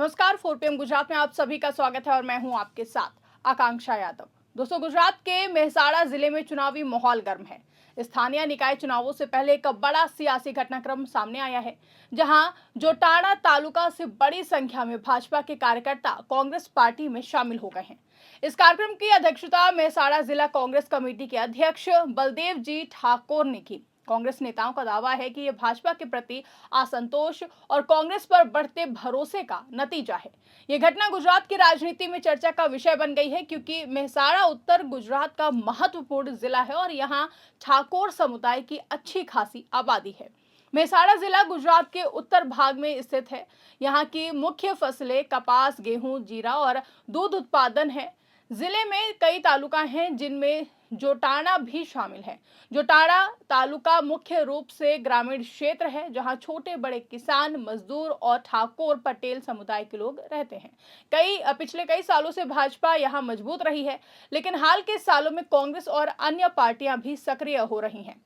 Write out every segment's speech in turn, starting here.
नमस्कार, 4 PM गुजरात में आप सभी का स्वागत है और मैं हूं आपके साथ आकांक्षा यादव। दोस्तों, गुजरात के मेहसाणा जिले में चुनावी माहौल गर्म है। स्थानीय निकाय चुनावों से पहले एक बड़ा सियासी घटनाक्रम सामने आया है, जहां जोटाड़ा तालुका से बड़ी संख्या में भाजपा के कार्यकर्ता कांग्रेस पार्टी में शामिल हो गए हैं। इस कार्यक्रम की अध्यक्षता मेहसाणा जिला कांग्रेस कमेटी के अध्यक्ष बलदेव जी ठाकुर ने की। कांग्रेस नेताओं का दावा है कि यह भाजपा के प्रति असंतोष और कांग्रेस पर बढ़ते भरोसे का नतीजा है। यह घटना गुजरात की राजनीति में चर्चा का विषय बन गई है, क्योंकि मेहसाणा उत्तर गुजरात का महत्वपूर्ण जिला है और यहां ठाकुर समुदाय की अच्छी खासी आबादी है। मेहसाणा जिला गुजरात के उत्तर भाग में स्थित है। यहाँ की मुख्य फसलें कपास, गेहूं, जीरा और दूध उत्पादन है। जिले में कई तालुका हैं, जिनमें जोटाड़ा भी शामिल है। जोटाड़ा तालुका मुख्य रूप से ग्रामीण क्षेत्र है, जहां छोटे बड़े किसान, मजदूर और ठाकुर पटेल समुदाय के लोग रहते हैं। पिछले कई सालों से भाजपा यहां मजबूत रही है, लेकिन हाल के सालों में कांग्रेस और अन्य पार्टियां भी सक्रिय हो रही हैं।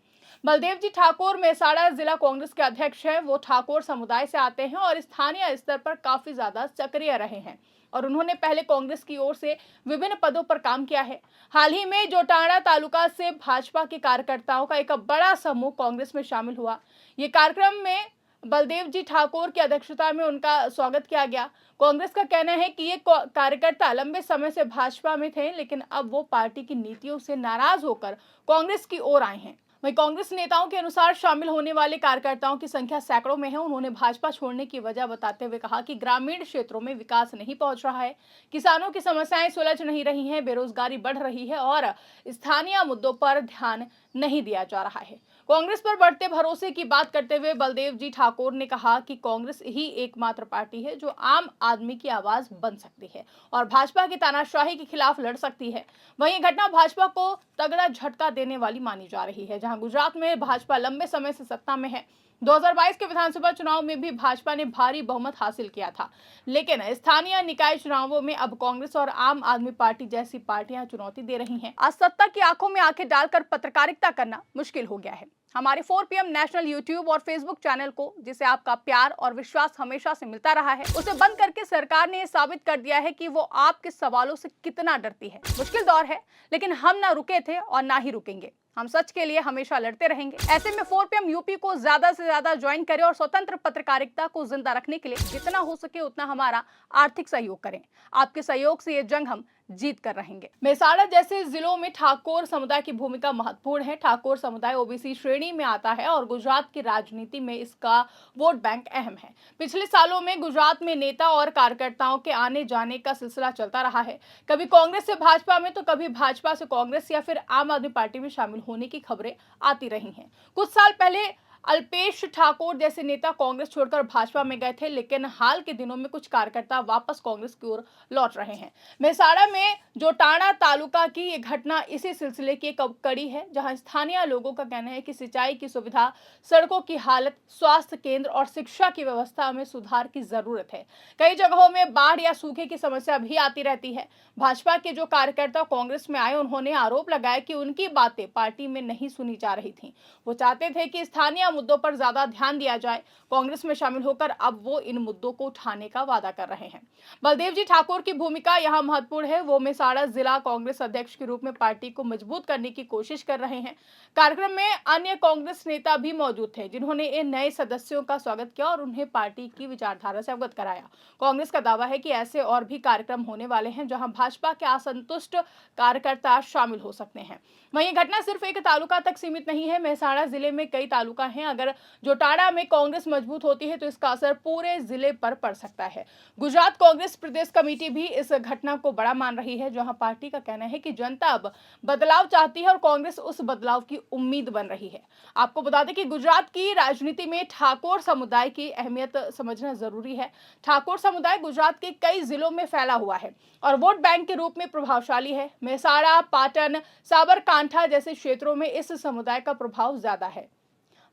बलदेव जी ठाकुर मेहसाणा जिला कांग्रेस के अध्यक्ष हैं। वो ठाकुर समुदाय से आते हैं और स्थानीय स्तर पर काफी ज्यादा सक्रिय रहे हैं और उन्होंने पहले कांग्रेस की ओर से विभिन्न पदों पर काम किया है। हाल ही में जोटाड़ा तालुका से भाजपा के कार्यकर्ताओं का एक बड़ा समूह कांग्रेस में शामिल हुआ। ये कार्यक्रम में बलदेव जी ठाकुर की अध्यक्षता में उनका स्वागत किया गया। कांग्रेस का कहना है कि ये कार्यकर्ता लंबे समय से भाजपा में थे, लेकिन अब वो पार्टी की नीतियों से नाराज होकर कांग्रेस की ओर आए हैं। वहीं कांग्रेस नेताओं के अनुसार शामिल होने वाले कार्यकर्ताओं की संख्या सैकड़ों में है। उन्होंने भाजपा छोड़ने की वजह बताते हुए कहा कि ग्रामीण क्षेत्रों में विकास नहीं पहुंच रहा है, किसानों की समस्याएं सुलझ नहीं रही हैं, बेरोजगारी बढ़ रही है और स्थानीय मुद्दों पर ध्यान नहीं दिया जा रहा है। कांग्रेस पर बढ़ते भरोसे की बात करते हुए बलदेव जी ठाकुर ने कहा कि कांग्रेस ही एकमात्र पार्टी है जो आम आदमी की आवाज बन सकती है और भाजपा की तानाशाही के खिलाफ लड़ सकती है। वहीं घटना भाजपा को तगड़ा झटका देने वाली मानी जा रही है। जहां गुजरात में भाजपा लंबे समय से सत्ता में है, 2022 के विधानसभा चुनाव में भी भाजपा ने भारी बहुमत हासिल किया था, लेकिन स्थानीय निकाय चुनावों में अब कांग्रेस और आम आदमी पार्टी जैसी पार्टियां चुनौती दे रही हैं। आज सत्ता की आंखों में आंखें डालकर पत्रकारिता करना मुश्किल हो गया है। हमारे 4 PM नेशनल यूट्यूब और फेसबुक चैनल को, जिसे आपका प्यार और विश्वास हमेशा से मिलता रहा है, उसे बंद करके सरकार ने यह साबित कर दिया है कि वो आपके सवालों से कितना डरती है। मुश्किल दौर है, लेकिन हम ना रुके थे और ना ही रुकेंगे। हम सच के लिए हमेशा लड़ते रहेंगे। ऐसे में 4 PM यूपी को ज्यादा से ज्यादा ज्वाइन करें और स्वतंत्र पत्रकारिता को जिंदा रखने के लिए जितना हो सके उतना हमारा आर्थिक सहयोग करें। आपके सहयोग से ये जंग हम जीत कर रहेंगे। मेहसाणा जैसे जिलों में ठाकुर समुदाय की भूमिका महत्वपूर्ण है। ठाकुर समुदाय ओबीसी श्रेणी में आता है और गुजरात की राजनीति में इसका वोट बैंक अहम है। पिछले सालों में गुजरात में नेता और कार्यकर्ताओं के आने जाने का सिलसिला चलता रहा है। कभी कांग्रेस से भाजपा में तो कभी भाजपा से कांग्रेस या फिर आम आदमी पार्टी में शामिल होने की खबरें आती रही हैं। कुछ साल पहले अल्पेश ठाकुर जैसे नेता कांग्रेस छोड़कर भाजपा में गए थे, लेकिन हाल के दिनों में कुछ कार्यकर्ता वापस कांग्रेस की ओर लौट रहे हैं। मेहसाणा में जोटाड़ा तालुका की ये घटना इसी सिलसिले की एक कड़ी है, जहां स्थानीय लोगों का कहना है कि सिंचाई की सुविधा, सड़कों की हालत, स्वास्थ्य केंद्र और शिक्षा की व्यवस्था में सुधार की जरूरत है। कई जगहों में बाढ़ या सूखे की समस्या भी आती रहती है। भाजपा के जो कार्यकर्ता कांग्रेस में आए, उन्होंने आरोप लगाया कि उनकी बातें पार्टी में नहीं सुनी जा रही थी। वो चाहते थे कि स्थानीय मुद्दों पर ज्यादा ध्यान दिया जाए। कांग्रेस में शामिल होकर अब वो इन मुद्दों को उठाने का वादा कर रहे हैं। बलदेव जी ठाकुर की भूमिका यहाँ महत्वपूर्ण है। वो मेहसाणा जिला कांग्रेस अध्यक्ष के रूप में पार्टी को मजबूत करने की कोशिश कर रहे हैं। कार्यक्रम में अन्य कांग्रेस नेता भी मौजूद थे, जिन्होंने इन नए सदस्यों का स्वागत किया और उन्हें पार्टी की विचारधारा से अवगत कराया। कांग्रेस का दावा है कि ऐसे और भी कार्यक्रम होने वाले हैं, जहां भाजपा के असंतुष्ट कार्यकर्ता शामिल हो सकते हैं। वहीं घटना सिर्फ एक तालुका तक सीमित नहीं है। मेहसाणा जिले में कई तालुका हैं। अगर जोटाड़ा में कांग्रेस मजबूत होती है तो इसका असर पूरे जिले पर पड़ सकता है। गुजरात कांग्रेस प्रदेश कमेटी भी इस घटना को बड़ा मान रही है, जहां पार्टी का कहना है कि जनता अब बदलाव चाहती है और कांग्रेस उस बदलाव की उम्मीद बन रही है। आपको बता दें कि गुजरात की राजनीति में ठाकुर समुदाय की अहमियत समझना जरूरी है। ठाकुर समुदाय गुजरात के कई जिलों में फैला हुआ है और वोट बैंक के रूप में प्रभावशाली है। मेहसाणा, पाटन, साबरकांठा जैसे क्षेत्रों में इस समुदाय का प्रभाव ज्यादा है।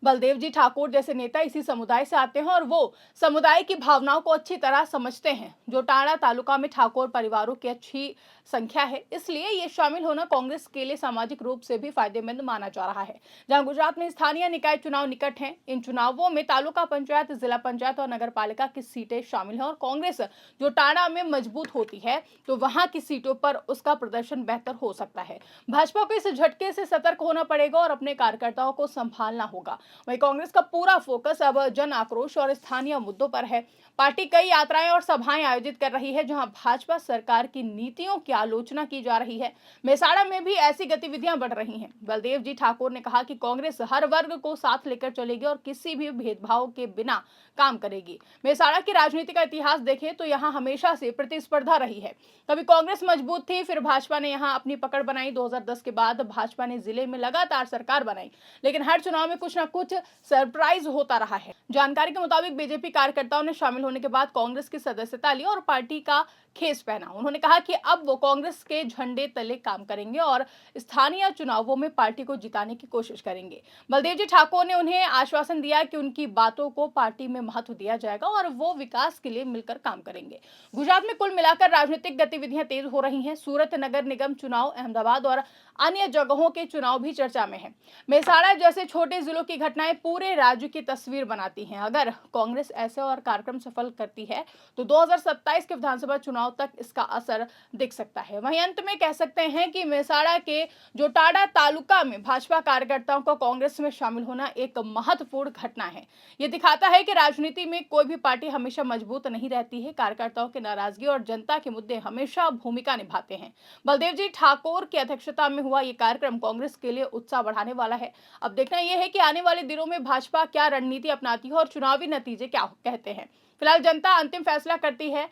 बलदेव जी ठाकुर जैसे नेता इसी समुदाय से आते हैं और वो समुदाय की भावनाओं को अच्छी तरह समझते हैं। जोटाड़ा तालुका में ठाकुर परिवारों की अच्छी संख्या है, इसलिए ये शामिल होना कांग्रेस के लिए सामाजिक रूप से भी फायदेमंद माना जा रहा है। जहां गुजरात में स्थानीय निकाय चुनाव निकट हैं, इन चुनावों में तालुका पंचायत, जिला पंचायत और नगर पालिका की सीटें शामिल हैं और कांग्रेस जोटाड़ा में मजबूत होती है तो वहां की सीटों पर उसका प्रदर्शन बेहतर हो सकता है। भाजपा को इस झटके से सतर्क होना पड़ेगा और अपने कार्यकर्ताओं को संभालना होगा। वहीं कांग्रेस का पूरा फोकस अब जन आक्रोश और स्थानीय मुद्दों पर है। पार्टी कई यात्राएं और सभाएं आयोजित कर रही है जहां भाजपा सरकार की नीतियों की आलोचना की जा रही है। मेसाड़ा में भी ऐसी गतिविधियां बढ़ रही हैं। बलदेव जी ठाकुर ने कहा कि कांग्रेस हर वर्ग को साथ लेकर चलेगी और किसी भी भेदभाव के बिना काम करेगी। मेसाड़ा की राजनीति का इतिहास देखें तो यहाँ हमेशा से प्रतिस्पर्धा रही है। कभी कांग्रेस मजबूत थी, फिर भाजपा ने यहाँ अपनी पकड़ बनाई। 2010 के बाद भाजपा ने जिले में लगातार सरकार बनाई, लेकिन हर चुनाव में कुछ न कुछ सरप्राइज होता रहा है। जानकारी के मुताबिक बीजेपी कार्यकर्ताओं ने शामिल होने के बाद कांग्रेस की सदस्यता ली और पार्टी का खेस पहना। उन्होंने कहा कि अब वो कांग्रेस के झंडे तले काम करेंगे और स्थानीय चुनावों में पार्टी को जिताने की कोशिश करेंगे। बलदेव जी ठाकुर ने उन्हें आश्वासन दिया कि उनकी बातों को पार्टी में महत्व दिया जाएगा और वो विकास के लिए मिलकर काम करेंगे। गुजरात में कुल मिलाकर राजनीतिक गतिविधियां तेज हो रही हैं। सूरत नगर निगम चुनाव, अहमदाबाद और अन्य जगहों के चुनाव भी चर्चा में है। मेसाड़ा जैसे छोटे जिलों की घटनाएं पूरे राज्य की तस्वीर बनाती हैं। अगर कांग्रेस ऐसे और कार्यक्रम सफल करती है तो 2027 के विधानसभा चुनाव तक इसका असर दिख सकता है। वहीं अंत में कह सकते हैं कि मेसाड़ा के जोटाड़ा तालुका में भाजपा कार्यकर्ताओं का कांग्रेस में शामिल होना एक महत्वपूर्ण घटना है। ये दिखाता है कि राजनीति में कोई भी पार्टी हमेशा मजबूत नहीं रहती है। कार्यकर्ताओं की नाराजगी और जनता के मुद्दे हमेशा भूमिका निभाते हैं। बलदेव जी ठाकुर की अध्यक्षता में हुआ ये कार्यक्रम कांग्रेस के लिए उत्साह बढ़ाने वाला है। अब देखना यह है कि आने वाले दिनों में भाजपा क्या रणनीति अपनाती है और चुनावी नतीजे क्या कहते हैं। फिलहाल जनता अंतिम फैसला करती है।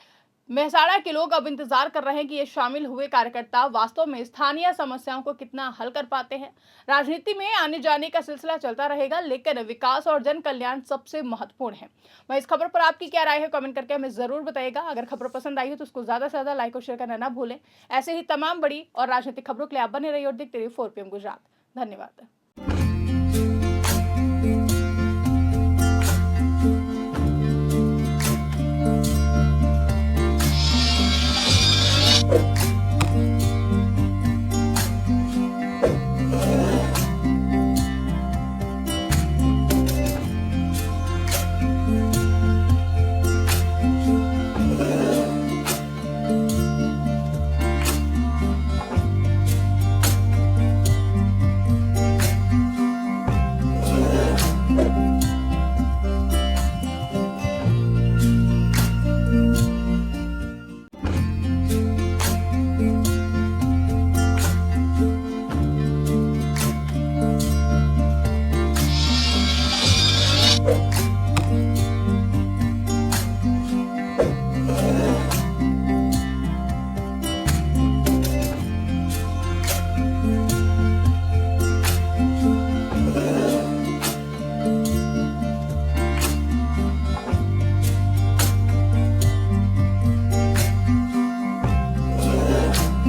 मेसाड़ा के लोग अब इंतजार कर रहे हैं कि ये शामिल हुए कार्यकर्ता वास्तव में स्थानीय समस्याओं को कितना हल कर पाते हैं। राजनीति में आने जाने का सिलसिला चलता रहेगा, लेकिन विकास और जन कल्याण सबसे महत्वपूर्ण है। वहीं इस खबर पर आपकी क्या राय है, कमेंट करके हमें जरूर बताइएगा। अगर खबर पसंद आई हो तो उसको ज्यादा से ज्यादा लाइक और शेयर करना ना भूलें। ऐसे ही तमाम बड़ी और राजनीतिक खबरों के लिए आप बने रहिए और देखते रहिए 4 PM गुजरात। धन्यवाद।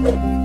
you